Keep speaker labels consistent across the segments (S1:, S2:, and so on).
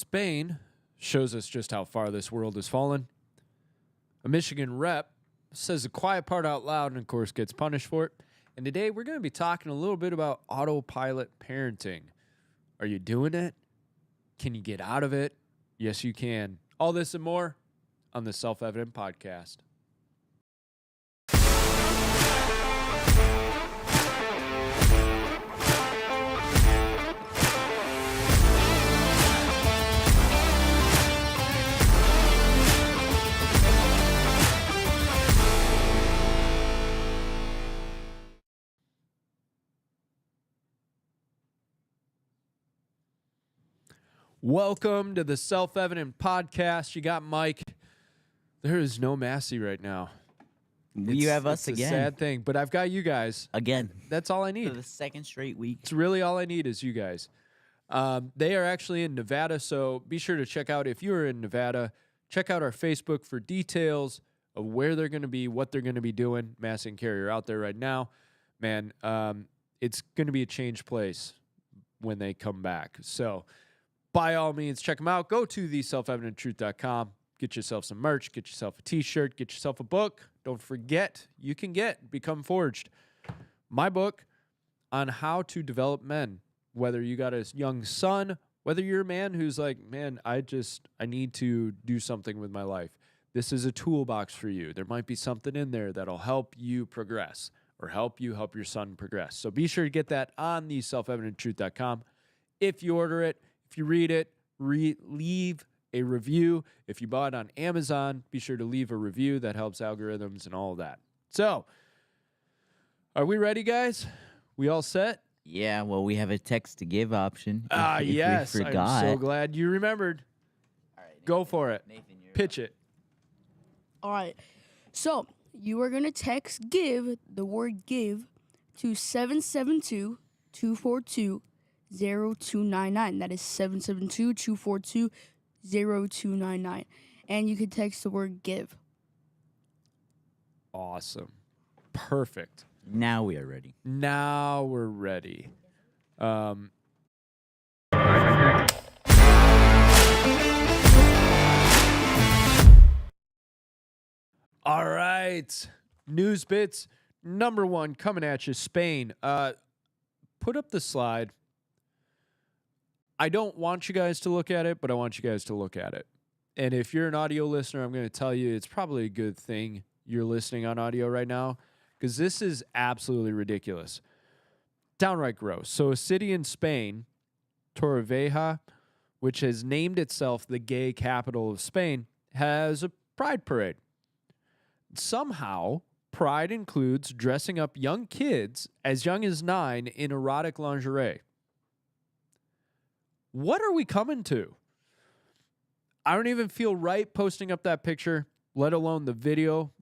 S1: Spain shows us just how far this world has fallen. A Michigan rep says a quiet part out loud and, of course, gets punished for it. And today we're going to be talking a little bit about autopilot parenting. Are you doing it? Can you get out of it? Yes, you can. All this and more on the Self-Evident Podcast. Welcome to the Self-Evident Podcast. You got Mike. There is no Massey right now.
S2: You have us again.
S1: It's a sad thing, but I've got you guys.
S2: Again.
S1: That's all I need.
S2: For the second straight week.
S1: It's really all I need is you guys. They are actually in Nevada, so be sure to check out, if you're in Nevada, check out our Facebook for details of where they're going to be, what they're going to be doing. Massey and Carrie are out there right now. Man, it's going to be a changed place when they come back. So by all means, check them out. Go to theselfevidenttruth.com. Get yourself some merch. Get yourself a T-shirt. Get yourself a book. Don't forget, you can get Become Forged, my book on how to develop men. Whether you got a young son, whether you're a man who's like, man, I need to do something with my life. This is a toolbox for you. There might be something in there that'll help you progress or help you help your son progress. So be sure to get that on theselfevidenttruth.com. If you order it, if you read it, leave a review. If you bought it on Amazon, be sure to leave a review. That helps algorithms and all of that. So, are we ready, guys? We all set?
S2: Yeah, well, we have a text to give option.
S1: Yes.
S2: We forgot.
S1: I'm so glad you remembered.
S2: All right, Nathan,
S1: Go for it.
S2: Nathan,
S1: Pitch it.
S3: All right. So you are going to text give, the word give, to 772-242-0299. That is 772-242-0299. And you can text the word give.
S1: Awesome. Perfect.
S2: Now we are ready.
S1: Now we're ready. All right. News bits number one coming at you. Spain. Put up the slide. I don't want you guys to look at it, but I want you guys to look at it. And if you're an audio listener, I'm going to tell you it's probably a good thing you're listening on audio right now, because this is absolutely ridiculous. Downright gross. So a city in Spain, Torrevieja, which has named itself the gay capital of Spain, has a pride parade. Somehow, pride includes dressing up young kids as young as 9 in erotic lingerie. What are we coming to? I don't even feel right posting up that picture, let alone the video.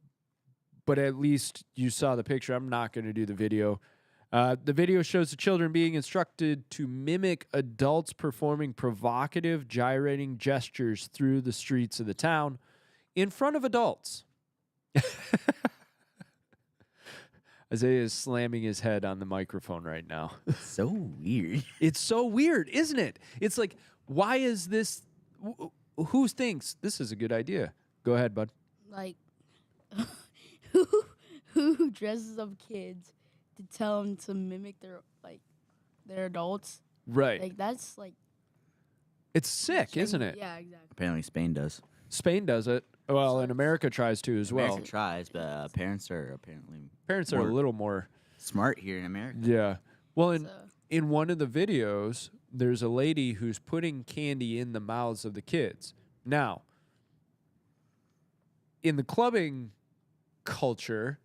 S1: But at least you saw the picture. I'm not going to do the video. The video shows the children being instructed to mimic adults performing provocative, gyrating gestures through the streets of the town in front of adults. Isaiah is slamming his head on the microphone right now.
S2: So weird.
S1: It's so weird, isn't it? It's like, why is this? Who thinks this is a good idea? Go ahead, bud.
S3: Like, who dresses up kids to tell them to mimic their adults?
S1: Right.
S3: Like, that's like...
S1: It's sick, isn't it?
S3: Yeah, exactly.
S2: Apparently Spain does.
S1: Spain does it. Well, and America tries to as well.
S2: America tries, but parents are apparently
S1: Parents are a little more
S2: smart here in America.
S1: Yeah. Well,
S3: So,
S1: in one of the videos, there's a lady who's putting candy in the mouths of the kids. Now, in the clubbing culture,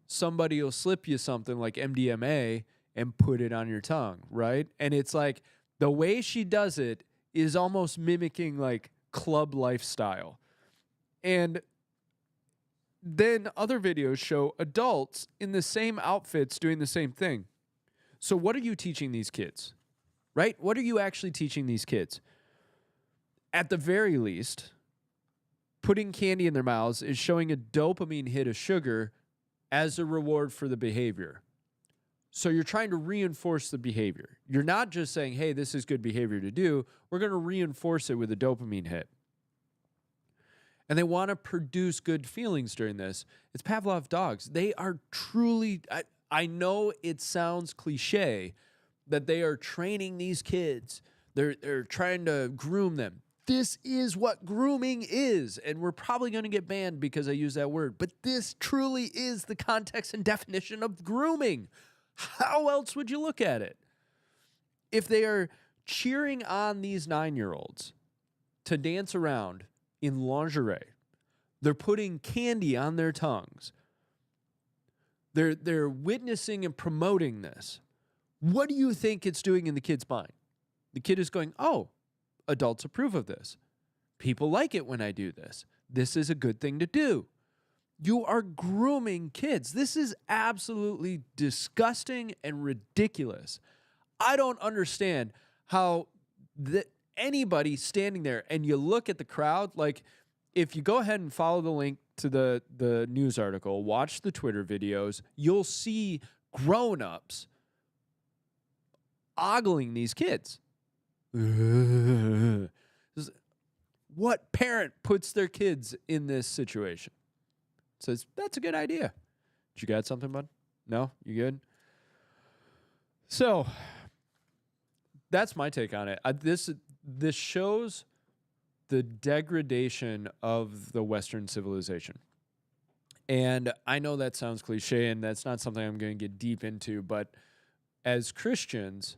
S1: somebody will slip you something like MDMA and put it on your tongue, right? And it's like the way she does it is almost mimicking like club lifestyle. And then other videos show adults in the same outfits doing the same thing. So what are you teaching these kids, right? What are you actually teaching these kids? At the very least, putting candy in their mouths is showing a dopamine hit of sugar as a reward for the behavior. So you're trying to reinforce the behavior. You're not just saying, hey, this is good behavior to do. We're going to reinforce it with a dopamine hit. And they want to produce good feelings during this. It's Pavlov dogs. They are truly, I know it sounds cliche that they are training these kids. They're trying to groom them. This is what grooming is. And we're probably going to get banned because I use that word. But this truly is the context and definition of grooming. How else would you look at it? If they are cheering on these 9-year-olds to dance around in lingerie, they're putting candy on their tongues, they're witnessing and promoting this, what do you think it's doing in the kid's mind? The kid is going, oh, adults approve of this. People like it when I do this. This is a good thing to do. You are grooming kids. This is absolutely disgusting and ridiculous. I don't understand how anybody standing there, and you look at the crowd, like if you go ahead and follow the link to the news article, watch the Twitter videos, you'll see grown-ups ogling these kids. What parent puts their kids in this situation? Says, that's a good idea. You got something, bud? No? You good? So, that's my take on it. This shows the degradation of the Western civilization. And I know that sounds cliche, and that's not something I'm going to get deep into, but as Christians,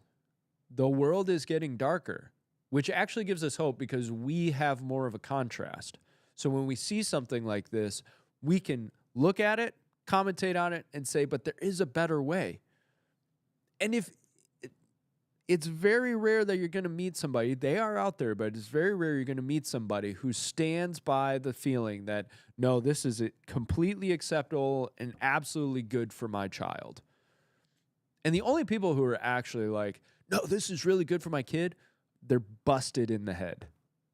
S1: the world is getting darker, which actually gives us hope because we have more of a contrast. So when we see something like this, we can look at it, commentate on it, and say, but there is a better way. And if it's very rare that you're going to meet somebody, they are out there, but it's very rare you're going to meet somebody who stands by the feeling that, no, this is completely acceptable and absolutely good for my child. And the only people who are actually like, no, this is really good for my kid, they're busted in the head.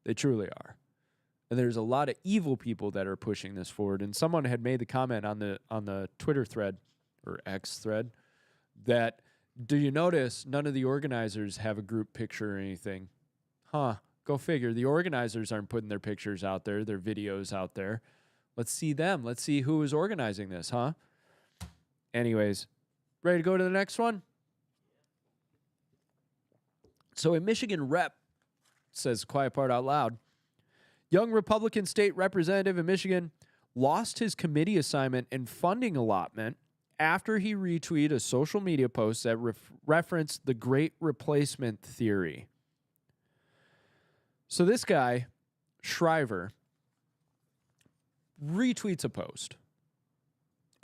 S1: They truly are. And there's a lot of evil people that are pushing this forward. And someone had made the comment on the Twitter thread, or X thread, that, do you notice none of the organizers have a group picture or anything? Huh, go figure. The organizers aren't putting their pictures out there, their videos out there. Let's see them. Let's see who is organizing this, huh? Anyways, ready to go to the next one? So a Michigan rep says, quiet part out loud, young Republican state representative in Michigan lost his committee assignment and funding allotment after he retweeted a social media post that referenced the Great Replacement theory. So this guy, Shriver, retweets a post.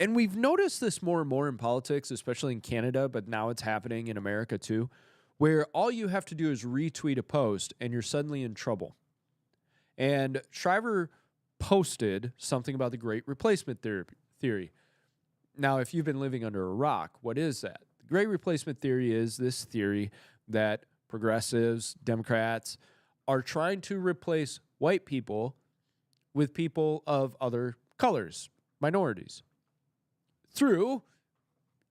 S1: And we've noticed this more and more in politics, especially in Canada, but now it's happening in America too, where all you have to do is retweet a post and you're suddenly in trouble. And Shriver posted something about the Great Replacement theory. Now, if you've been living under a rock, what is that? The Great Replacement theory is this theory that progressives, Democrats, are trying to replace white people with people of other colors, minorities, through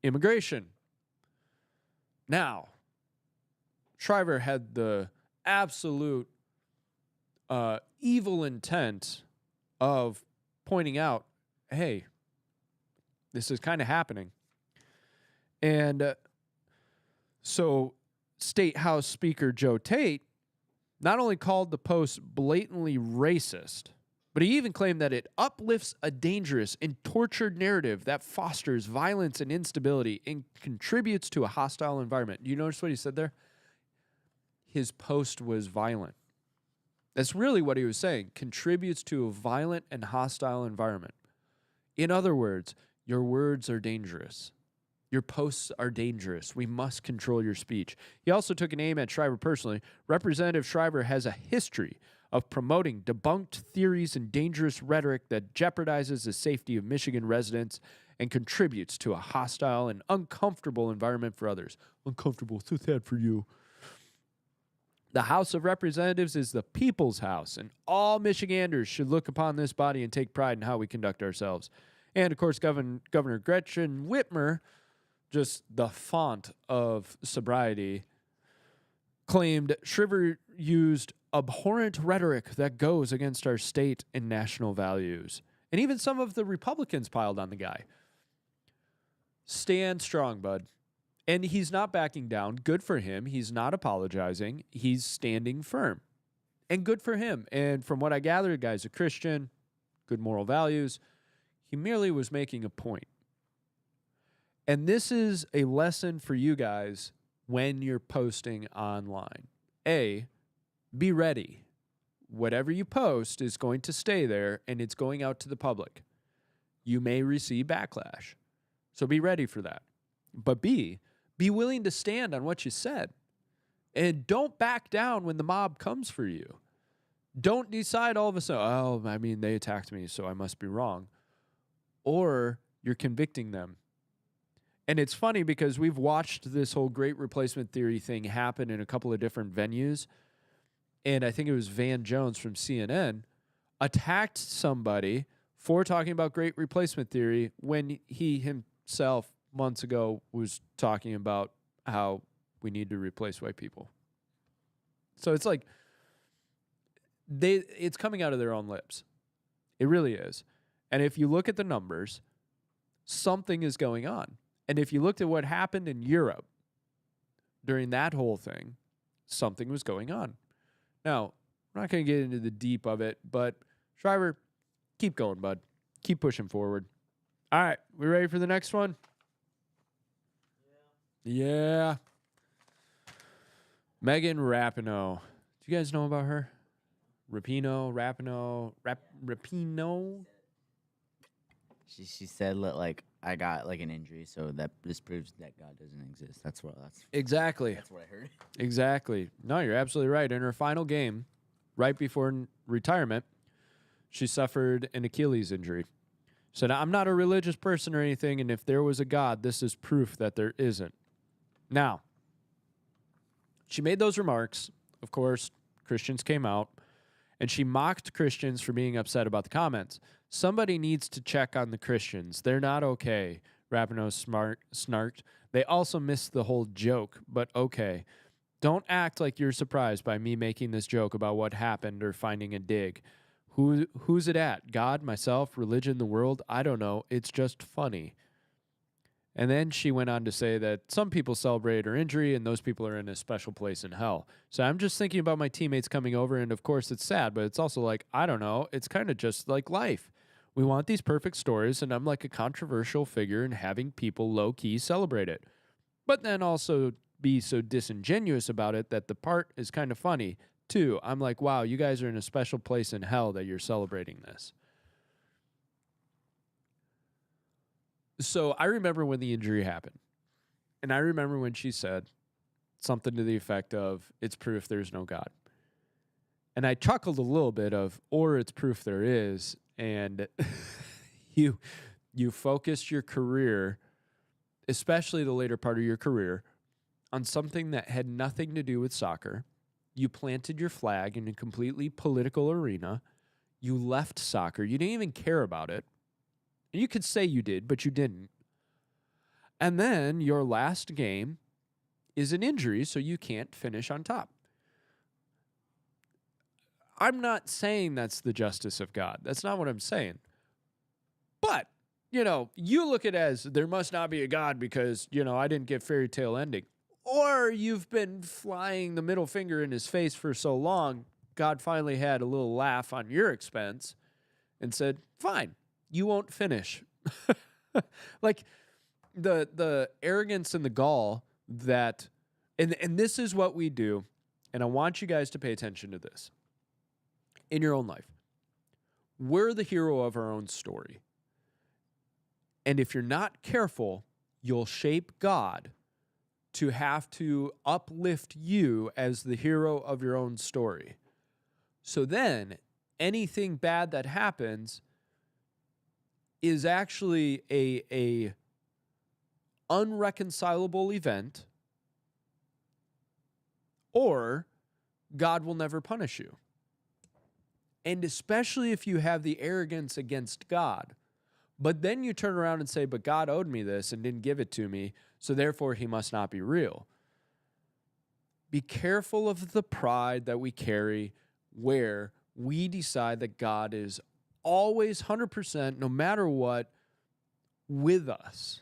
S1: immigration. Now, Shriver had the absolute evil intent of pointing out, hey, this is kind of happening. And so State House Speaker Joe Tate not only called the post blatantly racist, but he even claimed that it uplifts a dangerous and tortured narrative that fosters violence and instability and contributes to a hostile environment. Do you notice what he said there? His post was violent. That's really what he was saying. Contributes to a violent and hostile environment. In other words, your words are dangerous. Your posts are dangerous. We must control your speech. He also took an aim at Shriver personally. Representative Shriver has a history of promoting debunked theories and dangerous rhetoric that jeopardizes the safety of Michigan residents and contributes to a hostile and uncomfortable environment for others. Uncomfortable, so sad for you. The House of Representatives is the people's house, and all Michiganders should look upon this body and take pride in how we conduct ourselves. And, of course, Governor Gretchen Whitmer just the font of sobriety, claimed Shriver used abhorrent rhetoric that goes against our state and national values. And even some of the Republicans piled on the guy. Stand strong, bud. And he's not backing down. Good for him. He's not apologizing. He's standing firm. And good for him. And from what I gathered, the guy's a Christian, good moral values. He merely was making a point. And this is a lesson for you guys when you're posting online. A, be ready. Whatever you post is going to stay there and it's going out to the public. You may receive backlash. So be ready for that. But B, be willing to stand on what you said. And don't back down when the mob comes for you. Don't decide all of a sudden, oh, I mean, they attacked me, so I must be wrong. Or you're convicting them. And it's funny because we've watched this whole great replacement theory thing happen in a couple of different venues. And I think it was Van Jones from CNN attacked somebody for talking about great replacement theory when he himself months ago was talking about how we need to replace white people. So it's like it's coming out of their own lips. It really is. And if you look at the numbers, something is going on. And if you looked at what happened in Europe during that whole thing, something was going on. Now, I'm not going to get into the deep of it, but Shriver, keep going, bud. Keep pushing forward. All right, we ready for the next one? Yeah. Megan Rapinoe. Do you guys know about her? Rapinoe.
S2: She said like I got like an injury, so that this proves that God doesn't exist. That's
S1: Exactly.
S2: That's what I heard.
S1: Exactly. No, you're absolutely right. In her final game, right before retirement, she suffered an Achilles injury. Said, I'm not a religious person or anything, and if there was a God, this is proof that there isn't. Now, she made those remarks. Of course, Christians came out, and she mocked Christians for being upset about the comments. Somebody needs to check on the Christians. They're not okay, Rapinoe snarked. They also missed the whole joke, but okay. Don't act like you're surprised by me making this joke about what happened or finding a dig. Who's it at? God, myself, religion, the world? I don't know. It's just funny. And then she went on to say that some people celebrate her injury and those people are in a special place in hell. So I'm just thinking about my teammates coming over, and of course it's sad, but it's also like, I don't know, it's kind of just like life. We want these perfect stories, and I'm like a controversial figure and having people low-key celebrate it. But then also be so disingenuous about it that the part is kind of funny, too. I'm like, wow, you guys are in a special place in hell that you're celebrating this. So I remember when the injury happened. And I remember when she said something to the effect of, it's proof there's no God. And I chuckled a little bit of, or it's proof there is. And you focused your career, especially the later part of your career, on something that had nothing to do with soccer. You planted your flag in a completely political arena. You left soccer. You didn't even care about it. And you could say you did, but you didn't. And then your last game is an injury, so you can't finish on top. I'm not saying that's the justice of God. That's not what I'm saying. But, you look at it as there must not be a God because, I didn't get fairy tale ending. Or you've been flying the middle finger in his face for so long, God finally had a little laugh on your expense and said, fine, you won't finish. Like the arrogance and the gall that, and this is what we do, and I want you guys to pay attention to this. In your own life, we're the hero of our own story. And if you're not careful, you'll shape God to have to uplift you as the hero of your own story. So then anything bad that happens is actually a unreconcilable event, or God will never punish you. And especially if you have the arrogance against God. But then you turn around and say, but God owed me this and didn't give it to me, so therefore he must not be real. Be careful of the pride that we carry where we decide that God is always 100%, no matter what, with us.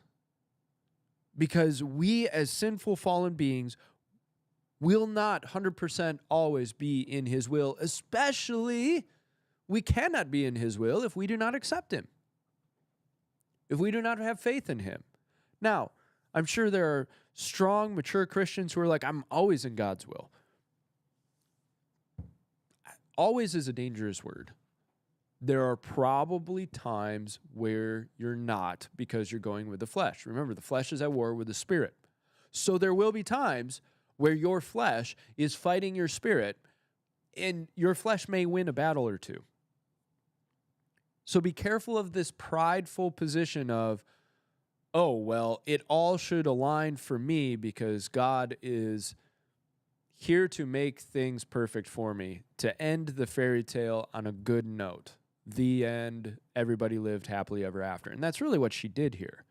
S1: Because we, as sinful, fallen beings, will not 100% always be in his will, especially we cannot be in his will if we do not accept him, if we do not have faith in him. Now, I'm sure there are strong, mature Christians who are like, I'm always in God's will. Always is a dangerous word. There are probably times where you're not because you're going with the flesh. Remember, the flesh is at war with the spirit. So there will be times where your flesh is fighting your spirit, and your flesh may win a battle or two. So be careful of this prideful position of, oh, well, it all should align for me because God is here to make things perfect for me, to end the fairy tale on a good note. The end, everybody lived happily ever after. And that's really what she did here.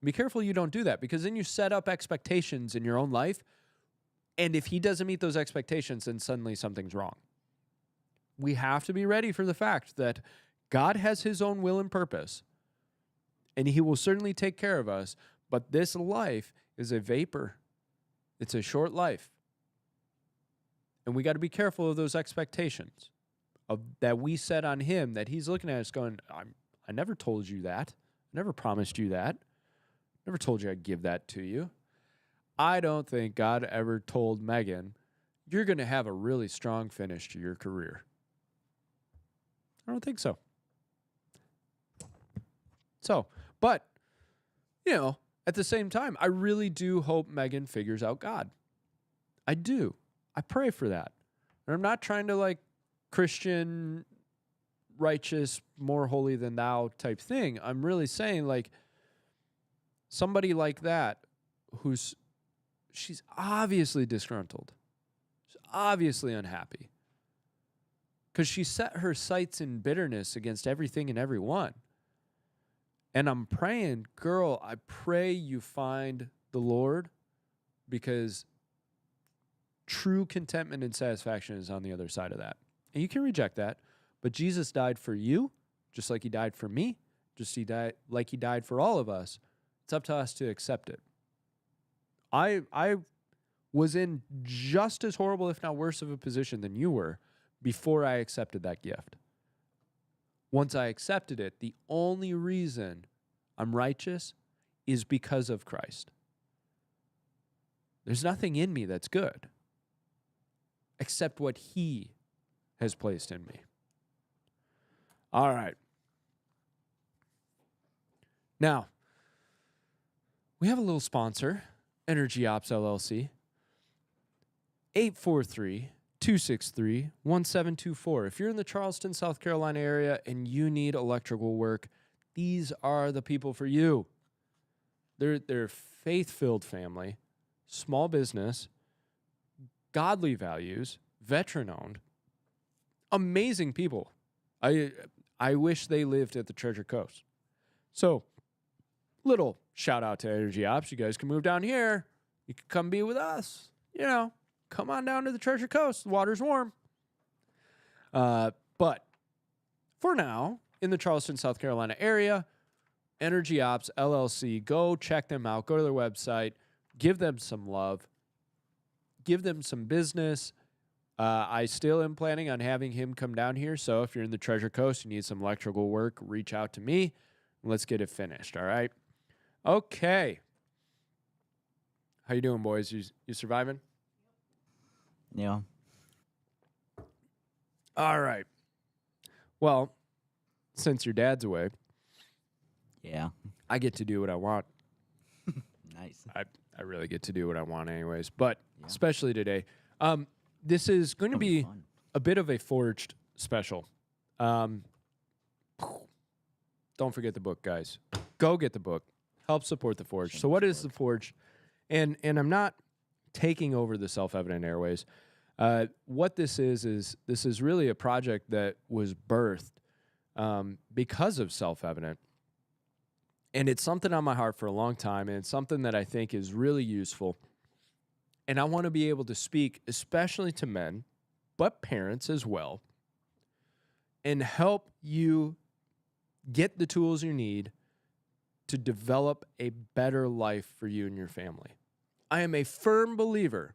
S1: Be careful you don't do that, because then you set up expectations in your own life, and if he doesn't meet those expectations, then suddenly something's wrong. We have to be ready for the fact that God has his own will and purpose, and he will certainly take care of us, but this life is a vapor. It's a short life. And we got to be careful of those expectations that we set on him, that he's looking at us going, I never told you that. I never promised you that. Never told you I'd give that to you. I don't think God ever told Megan, you're going to have a really strong finish to your career. I don't think so. But, at the same time, I really do hope Megan figures out God. I do. I pray for that. And I'm not trying to Christian, righteous, more holy than thou type thing. I'm really saying somebody like that she's obviously disgruntled. She's obviously unhappy. Because she set her sights in bitterness against everything and everyone. And I'm praying, girl, I pray you find the Lord, because true contentment and satisfaction is on the other side of that. And you can reject that, but Jesus died for you, just like he died for me, like he died for all of us. It's up to us to accept it. I was in just as horrible, if not worse, of a position than you were before I accepted that gift. Once I accepted it, the only reason I'm righteous is because of Christ. There's nothing in me that's good except what he has placed in me. All right. Now, we have a little sponsor, Energy Ops LLC. 843-263-1724. If you're in the Charleston, South Carolina area and you need electrical work, these are the people for you. They're a faith-filled family, small business, godly values, veteran-owned, amazing people. I wish they lived at the Treasure Coast. So, little shout-out to Energy Ops. You guys can move down here. You can come be with us. Come on down to the Treasure Coast. The water's warm. But for now, in the Charleston, South Carolina area, Energy Ops LLC, go check them out. Go to their website. Give them some love. Give them some business. I still am planning on having him come down here. So if you're in the Treasure Coast, you need some electrical work, reach out to me. Let's get it finished, all right? Okay. How you doing, boys? You surviving?
S2: Yeah.
S1: All right. Well, since your dad's away,
S2: Yeah.
S1: I get to do what I want.
S2: Nice.
S1: I really get to do what I want anyways, but especially today. This is going to be
S2: Fun.
S1: a bit of a Forged special. Don't forget the book, guys. Go get the book. Help support the Forged. So what is the Forged? And I'm not taking over the Self-Evident Airways. What this is this is really a project that was birthed because of Self-Evident. And it's something on my heart for a long time, and it's something that I think is really useful. And I want to be able to speak, especially to men, but parents as well, and help you get the tools you need to develop a better life for you and your family. I am a firm believer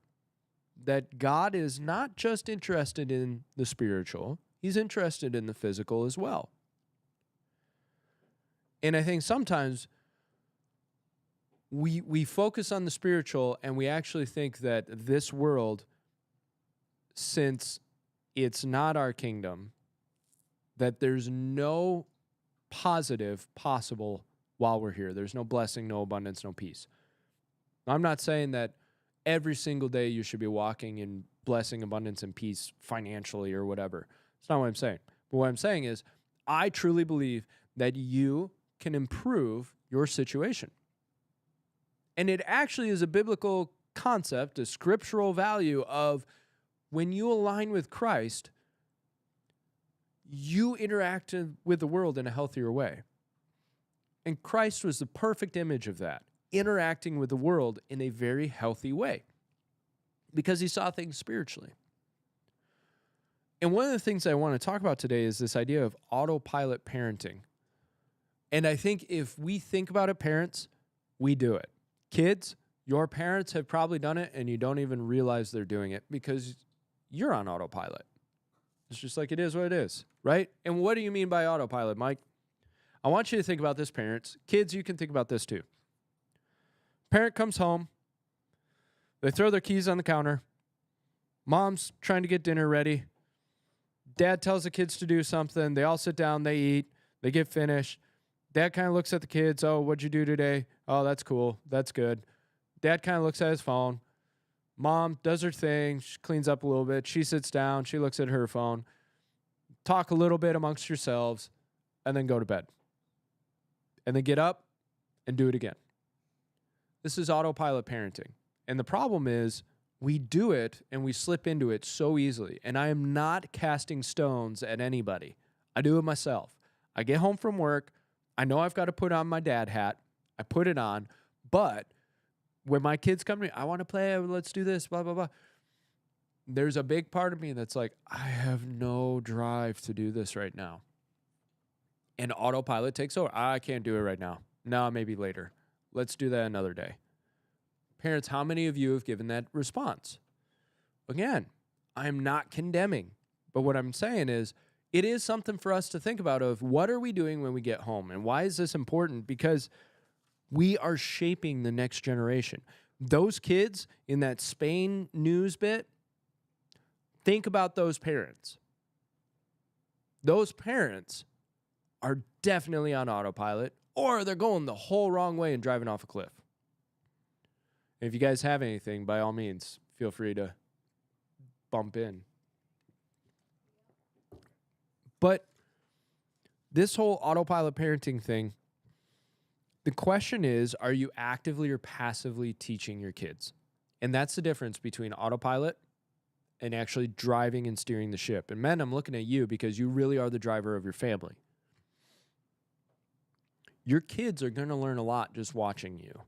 S1: that God is not just interested in the spiritual, He's interested in the physical as well. And I think sometimes we focus on the spiritual and we actually think that this world, since it's not our kingdom, that there's no positive possible while we're here. There's no blessing, no abundance, no peace. I'm not saying that every single day you should be walking in blessing, abundance, and peace financially or whatever. That's not what I'm saying. But what I'm saying is I truly believe that you can improve your situation. And it actually is a biblical concept, a scriptural value of when you align with Christ, you interact with the world in a healthier way. And Christ was the perfect image of that, interacting with the world in a very healthy way because he saw things spiritually. And one of the things I want to talk about today is this idea of autopilot parenting. And I think if we think about it, parents, we do it. Kids, your parents have probably done it and you don't even realize they're doing it because you're on autopilot. It's just like it is what it is, right? And what do you mean by autopilot, Mike? I want you to think about this, parents. Kids, you can think about this too. Parent comes home. They throw their keys on the counter. Mom's trying to get dinner ready. Dad tells the kids to do something. They all sit down. They eat. They get finished. Dad kind of looks at the kids. Oh, what'd you do today? Oh, that's cool. That's good. Dad kind of looks at his phone. Mom does her thing. She cleans up a little bit. She sits down. She looks at her phone. Talk a little bit amongst yourselves, and then go to bed. And then get up and do it again. This is autopilot parenting. And the problem is we do it and we slip into it so easily. And I am not casting stones at anybody. I do it myself. I get home from work. I know I've got to put on my dad hat. I put it on. But when my kids come to me, I want to play. Let's do this, blah, blah, blah. There's a big part of me that's like, I have no drive to do this right now. And autopilot takes over. I can't do it right now. No, maybe later. Let's do that another day. Parents, how many of you have given that response? Again, I'm not condemning. But what I'm saying is, it is something for us to think about of what are we doing when we get home? And why is this important? Because we are shaping the next generation. Those kids in that Spain news bit, think about those parents. Those parents are definitely on autopilot, or they're going the whole wrong way and driving off a cliff. If you guys have anything, by all means, feel free to bump in. But this whole autopilot parenting thing, the question is, are you actively or passively teaching your kids? And that's the difference between autopilot and actually driving and steering the ship. And men, I'm looking at you because you really are the driver of your family. Your kids are going to learn a lot just watching you.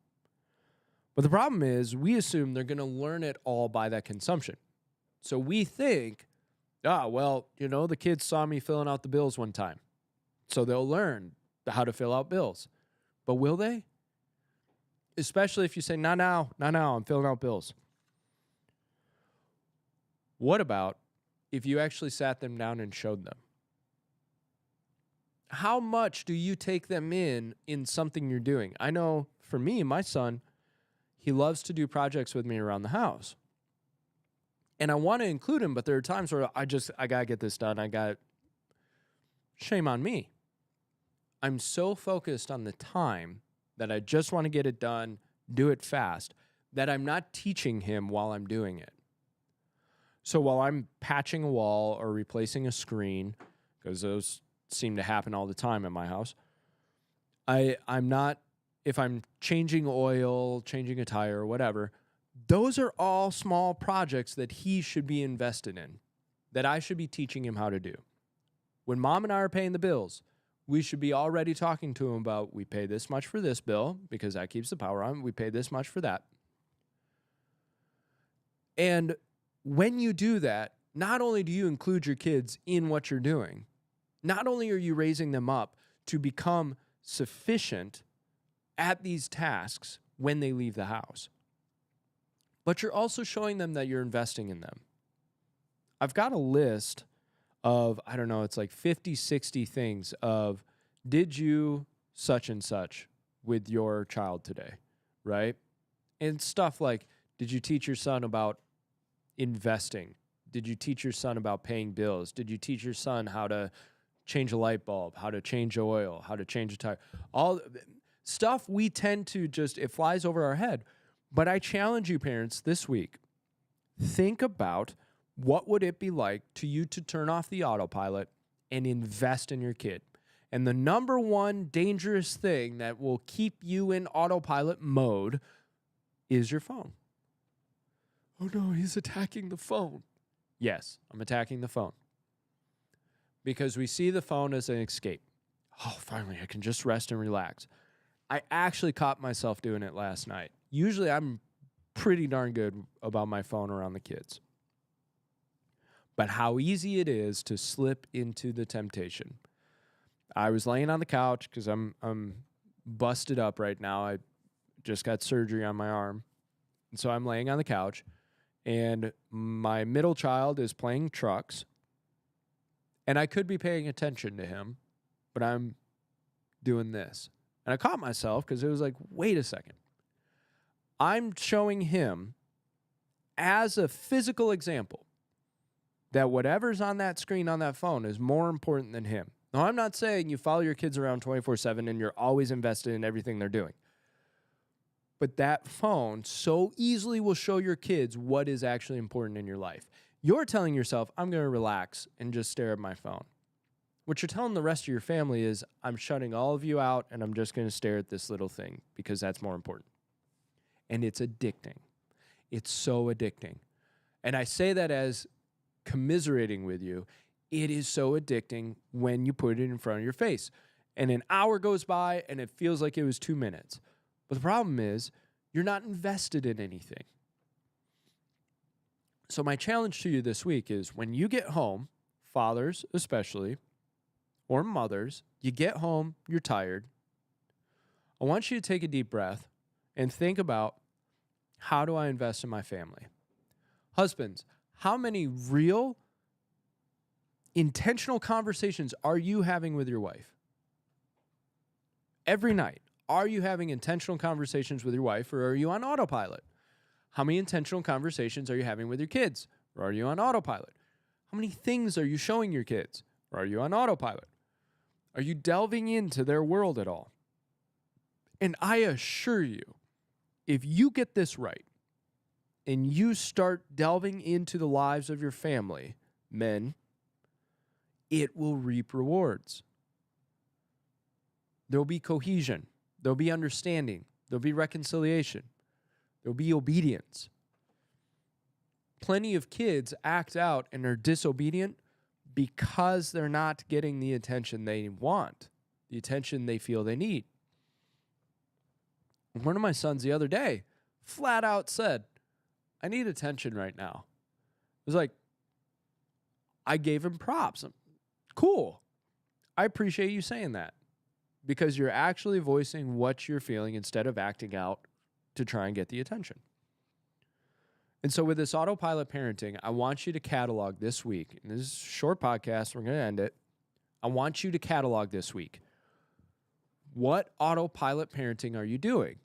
S1: But the problem is we assume they're going to learn it all by that consumption. So we think, the kids saw me filling out the bills one time. So they'll learn how to fill out bills. But will they? Especially if you say, not now, I'm filling out bills. What about if you actually sat them down and showed them? How much do you take them in something you're doing? I know for me, my son, he loves to do projects with me around the house. And I want to include him, but there are times where I got to get this done. Shame on me. I'm so focused on the time that I just want to get it done, do it fast, that I'm not teaching him while I'm doing it. So while I'm patching a wall or replacing a screen, because those seem to happen all the time in my house, I'm not, if I'm changing oil, changing a tire, or whatever, those are all small projects that he should be invested in, that I should be teaching him how to do. When mom and I are paying the bills, we should be already talking to them about, we pay this much for this bill because that keeps the power on. We pay this much for that. And when you do that, not only do you include your kids in what you're doing, not only are you raising them up to become sufficient at these tasks when they leave the house, but you're also showing them that you're investing in them. I've got a list of, I don't know, it's like 50, 60 things of, did you such and such with your child today, right? And stuff like, did you teach your son about investing? Did you teach your son about paying bills? Did you teach your son how to change a light bulb, how to change oil, how to change a tire? All stuff we tend to just, it flies over our head. But I challenge you parents this week, think about, what would it be like to you to turn off the autopilot and invest in your kid? And the number one dangerous thing that will keep you in autopilot mode is your phone. Oh no, he's attacking the phone. Yes, I'm attacking the phone. Because we see the phone as an escape. Oh, finally, I can just rest and relax. I actually caught myself doing it last night. Usually I'm pretty darn good about my phone around the kids. But how easy it is to slip into the temptation. I was laying on the couch because I'm busted up right now. I just got surgery on my arm. And so I'm laying on the couch, and my middle child is playing trucks. And I could be paying attention to him, but I'm doing this. And I caught myself because it was like, wait a second. I'm showing him as a physical example that whatever's on that screen on that phone is more important than him. Now, I'm not saying you follow your kids around 24/7 and you're always invested in everything they're doing. But that phone so easily will show your kids what is actually important in your life. You're telling yourself, I'm going to relax and just stare at my phone. What you're telling the rest of your family is, I'm shutting all of you out and I'm just going to stare at this little thing because that's more important. And it's addicting. It's so addicting. And I say that as commiserating with you. It is so addicting when you put it in front of your face. And an hour goes by and it feels like it was 2 minutes. But the problem is, you're not invested in anything. So my challenge to you this week is, when you get home, fathers especially, or mothers, you get home, you're tired. I want you to take a deep breath and think about, how do I invest in my family? Husbands, how many real, intentional conversations are you having with your wife? Every night, are you having intentional conversations with your wife, or are you on autopilot? How many intentional conversations are you having with your kids, or are you on autopilot? How many things are you showing your kids, or are you on autopilot? Are you delving into their world at all? And I assure you, if you get this right, and you start delving into the lives of your family, men, it will reap rewards. There'll be cohesion. There'll be understanding. There'll be reconciliation. There'll be obedience. Plenty of kids act out and are disobedient because they're not getting the attention they want, the attention they feel they need. One of my sons the other day flat out said, I need attention right now. It was like, I gave him props. Cool. I appreciate you saying that, because you're actually voicing what you're feeling instead of acting out to try and get the attention. And so with this autopilot parenting, I want you to catalog this week. And this is a short podcast. We're going to end it. I want you to catalog this week. What autopilot parenting are you doing?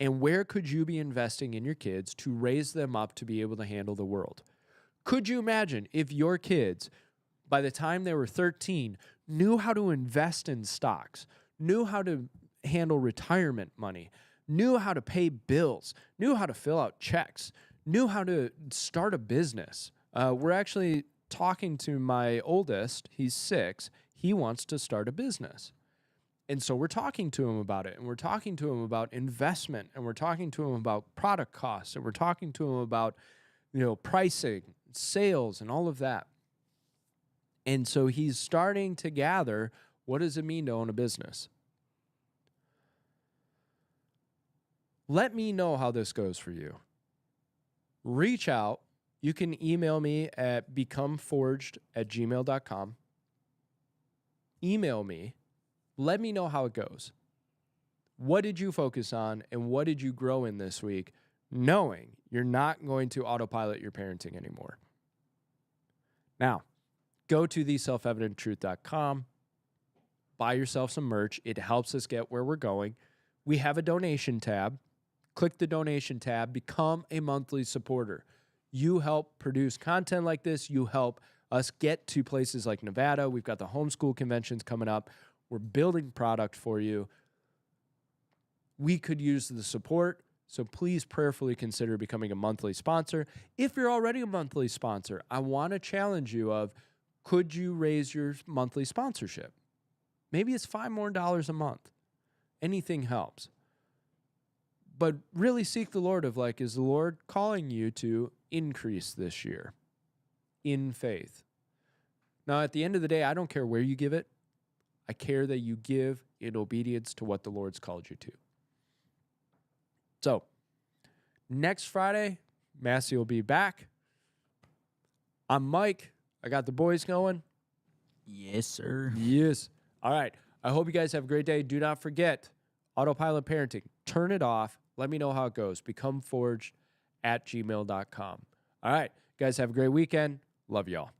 S1: And where could you be investing in your kids to raise them up to be able to handle the world? Could you imagine if your kids, by the time they were 13, knew how to invest in stocks, knew how to handle retirement money, knew how to pay bills, knew how to fill out checks, knew how to start a business? We're actually talking to my oldest. He's 6. He wants to start a business. And so we're talking to him about it, and we're talking to him about investment, and we're talking to him about product costs, and we're talking to him about, pricing, sales, and all of that. And so he's starting to gather What does it mean to own a business? Let me know how this goes for you. Reach out. You can email me at becomeforged@gmail.com. Email me. Let me know how it goes. What did you focus on and what did you grow in this week, knowing you're not going to autopilot your parenting anymore? Now, go to theselfevidenttruth.com. Buy yourself some merch. It helps us get where we're going. We have a donation tab. Click the donation tab. Become a monthly supporter. You help produce content like this. You help us get to places like Nevada. We've got the homeschool conventions coming up. We're building product for you. We could use the support, so please prayerfully consider becoming a monthly sponsor. If you're already a monthly sponsor, I want to challenge you of, could you raise your monthly sponsorship? Maybe it's $5 more a month. Anything helps. But really seek the Lord of, like, is the Lord calling you to increase this year in faith? Now, at the end of the day, I don't care where you give it. I care that you give in obedience to what the Lord's called you to. So, next Friday, Massey will be back. I'm Mike. I got the boys going.
S2: Yes, sir.
S1: Yes. All right. I hope you guys have a great day. Do not forget, autopilot parenting. Turn it off. Let me know how it goes. Becomeforged@gmail.com. All right. Guys, have a great weekend. Love y'all.